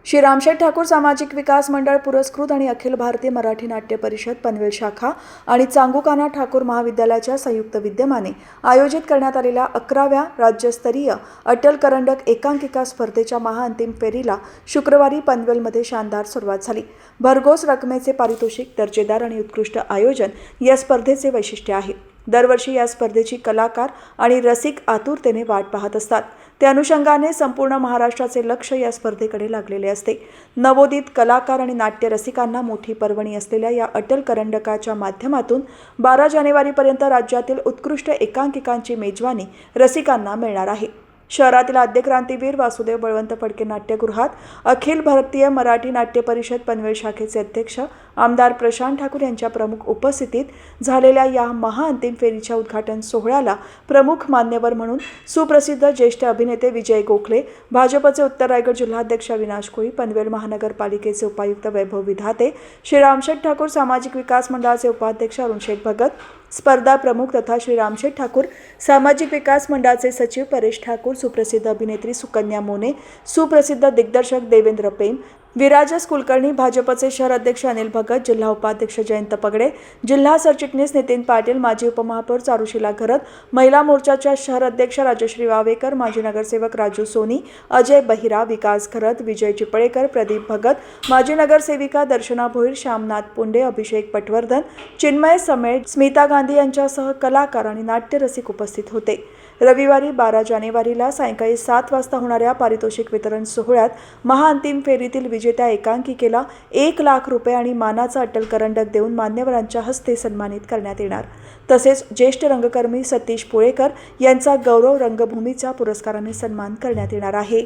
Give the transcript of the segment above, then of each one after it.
श्री रामशेठ ठाकूर सामाजिक विकास मंडळ पुरस्कृत आणि अखिल भारतीय मराठी नाट्य परिषद पनवेल शाखा आणि चांगुकाना ठाकूर महाविद्यालयाच्या संयुक्त विद्यमाने आयोजित करण्यात आलेल्या 11व्या राज्यस्तरीय अटल करंडक एकांकिका स्पर्धेच्या महाअंतिम फेरीला शुक्रवारी पनवेलमध्ये शानदार सुरुवात झाली। भरघोस रकमेचे पारितोषिक, दर्जेदार आणि उत्कृष्ट आयोजन या स्पर्धेचे वैशिष्ट्य आहे। दरवर्षी या स्पर्धेची कलाकार आणि रसिक आतुरतेने वाट पाहत असतात। त्या अनुषंगाने संपूर्ण महाराष्ट्राचे लक्ष या स्पर्धेकडे लागलेले असते। नवोदित कलाकार आणि नाट्य रसिकांना मोठी पर्वणी असलेल्या या अटल करंडकाच्या माध्यमातून 12 जानेवारीपर्यंत राज्यातील उत्कृष्ट एकांकिकांची मेजवानी रसिकांना मिळणार आहे। शहरातील आद्य क्रांतीवीर वासुदेव बळवंत फडके नाट्यगृहात अखिल भारतीय मराठी नाट्य परिषद पनवेल शाखेचे अध्यक्ष आमदार प्रशांत ठाकूर यांच्या प्रमुख उपस्थितीत झालेल्या या महाअंतिम फेरीच्या उद्घाटन सोहळ्याला प्रमुख मान्यवर म्हणून सुप्रसिद्ध ज्येष्ठ अभिनेते विजय गोखले, भाजपचे उत्तर रायगड जिल्हाध्यक्ष अविनाश कोळी, पनवेल महानगरपालिकेचे उपायुक्त वैभव विधाते, श्री रामशेठ ठाकूर सामाजिक विकास मंडळाचे उपाध्यक्ष अरुणशेठ भगत, स्पर्धा प्रमुख तथा श्री रामशेठ ठाकूर सामाजिक विकास मंडळाचे सचिव परेश ठाकूर, सुप्रसिद्ध अभिनेत्री सुकन्या मोने, सुप्रसिद्ध दिग्दर्शक देवेंद्र पेन, विराजस कुलकर्णी, भाजपचे शहर अध्यक्ष अनिल भगत, जिल्हा उपाध्यक्ष जयंत पगडे, जिल्हा सरचिटणीस नितीन पाटील, माजी उपमहापौर चारुशीला घरत, महिला मोर्चाच्या शहर अध्यक्ष राजश्री वावेकर, माजी नगरसेवक राजू सोनी, अजय बहिरा, विकास घरत, विजय चिपळेकर, प्रदीप भगत, माजी नगरसेविका दर्शना भोईर, श्यामनाथ पुंडे, अभिषेक पटवर्धन, चिन्मय समेट, स्मिता गांधी यांच्यासह कलाकार आणि नाट्यरसिक उपस्थित होते। रविवारी 12 जानेवारीला सायंकाळी 7 वाजता होणाऱ्या पारितोषिक वितरण सोहळ्यात महाअंतिम फेरीतील विजेत्या एकांकिकेला 1 लाख रुपये आणि मानाचा अटल करंडक देऊन मान्यवरांच्या हस्ते सन्मानित करण्यात येणार। तसेच ज्येष्ठ रंगकर्मी सतीश पुळेकर यांचा गौरव रंगभूमीच्या पुरस्काराने सन्मान करण्यात येणार आहे।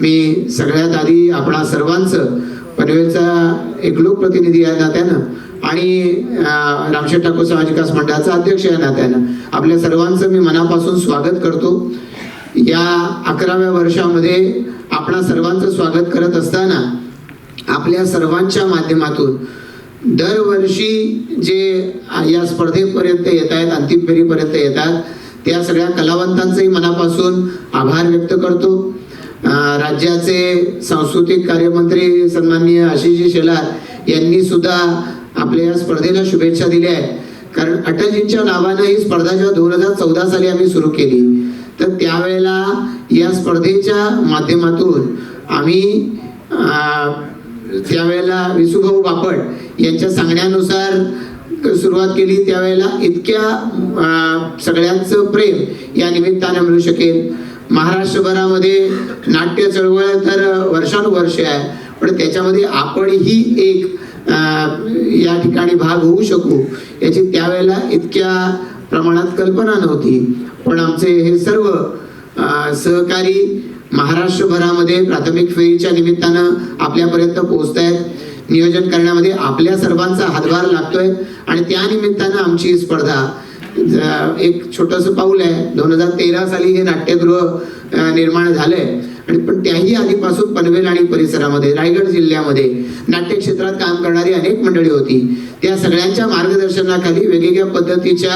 मी सगळ्यात आधी आपणा सर्वांचं पनवेलचा एक लोकप्रतिनिधी या नात्यानं आणि रामशेठ ठाकूर सामाजिक विकास मंडळाचा अध्यक्ष या नात्यानं आपल्या सर्वांचं मी मनापासून स्वागत करतो। या 11व्या वर्षामध्ये आपणा सर्वांचं स्वागत करत असताना आपल्या सर्वांच्या माध्यमातून दरवर्षी जे या स्पर्धेपर्यंत येत आहेत, अंतिम फेरीपर्यंत येतात, त्या सगळ्या कलावंतांचंही मनापासून आभार व्यक्त करतो। राज्याचे सांस्कृतिक कार्यमंत्री सन्माननीय आशिषजी शेलार यांनी सुद्धा आपल्या या स्पर्धेला शुभेच्छा दिल्या आहेत। कारण अटलजींच्या नावानं ही स्पर्धा जेव्हा 2014 साली आम्ही सुरू केली तर त्यावेळेला या स्पर्धेच्या माध्यमातून आम्ही त्यावेळेला विसुभाऊ बापट यांच्या सांगण्यानुसार सुरुवात केली। त्यावेळेला इतक्या सगळ्यांचं प्रेम या निमित्तानं मिळू शकेल। महाराष्ट्रभरामध्ये नाट्य चळवळ तर वर्षानुवर्ष आहे, पण त्याच्यामध्ये आपणही एक या ठिकाणी भाग होऊ शकू याची त्यावेळेला इतक्या प्रमाणात कल्पना नव्हती। पण आमचे हे सर्व सहकारी महाराष्ट्रभरामध्ये प्राथमिक फेरीच्या निमित्तानं आपल्यापर्यंत पोहोचत आहेत। नियोजन करण्यामध्ये आपल्या सर्वांचा हातभार लागतोय आणि त्या निमित्तानं आमची स्पर्धा एक छोटंसं पाऊल आहे। 2013 साली हे नाट्यगृह निर्माण झालंय आणि पण त्याही आधीपासून पनवेल आणि परिसरामध्ये रायगड जिल्ह्यामध्ये नाट्य क्षेत्रात काम करणारी अनेक मंडळी होती। त्या सगळ्यांच्या मार्गदर्शनाखाली वेगवेगळ्या पद्धतीच्या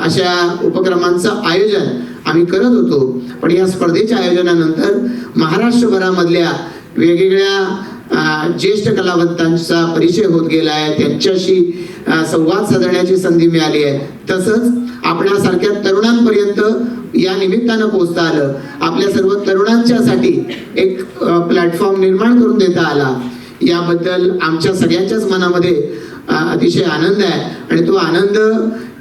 अशा उपक्रमांचं आयोजन आम्ही करत होतो। पण या स्पर्धेच्या आयोजनानंतर महाराष्ट्रभरामधल्या वेगवेगळ्या ज्येष्ठ कलावंतांचा परिचय होत गेला आहे, त्यांच्याशी संवाद साधण्याची संधी मिळाली आहे। तसंच आपल्यासारख्या तरुणांपर्यंत या निमित्तानं पोहोचता आलं। आपल्या सर्व तरुणांच्यासाठी एक प्लॅटफॉर्म निर्माण करून देता आला, याबद्दल आमच्या सगळ्यांच्याच मनामध्ये अतिशय आनंद आहे। आणि तो आनंद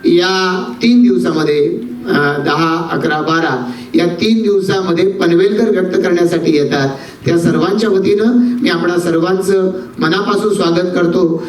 या 3 दिवसामध्ये 10, 11, 12 या 3 दिवसामध्ये पनवेलकर व्यक्त करण्यासाठी येतात। त्या सर्वांच्या वतीनं मी आपणा सर्वांचं मनापासून स्वागत करतो।